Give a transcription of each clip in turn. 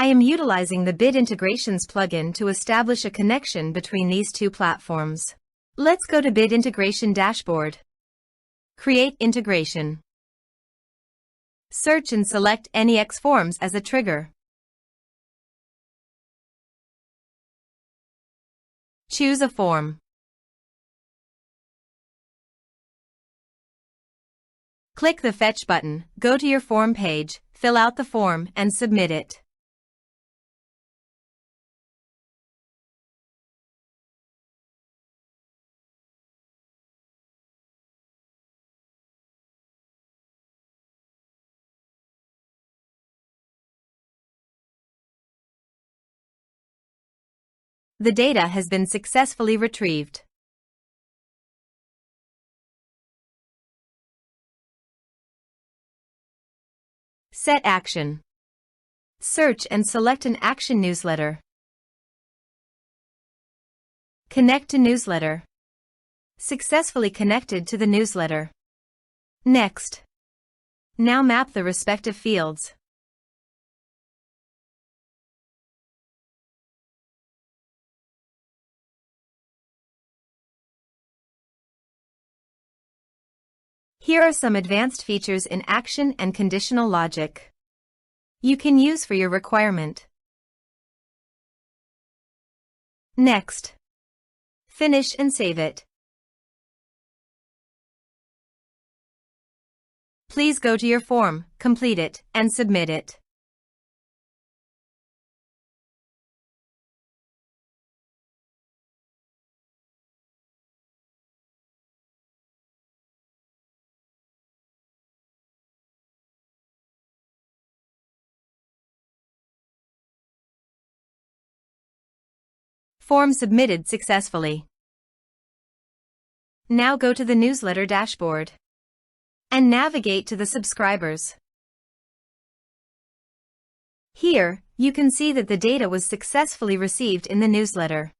I am utilizing the Bid Integrations plugin to establish a connection between these two platforms. Let's go to Bid Integration Dashboard. Create integration. Search and select NEX Forms as a trigger. Choose a form. Click the Fetch button, go to your form page, fill out the form, and submit it. The data has been successfully retrieved. Set action. Search and select an action newsletter. Connect to newsletter. Successfully connected to the newsletter. Next. Now map the respective fields. Here are some advanced features in action and conditional logic you can use for your requirement. Next. Finish and save it. Please go to your form, complete it, and submit it. Form submitted successfully. Now go to the newsletter dashboard and navigate to the subscribers. Here, you can see that the data was successfully received in the newsletter.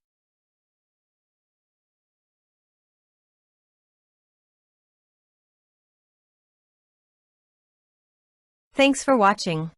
Thanks for watching.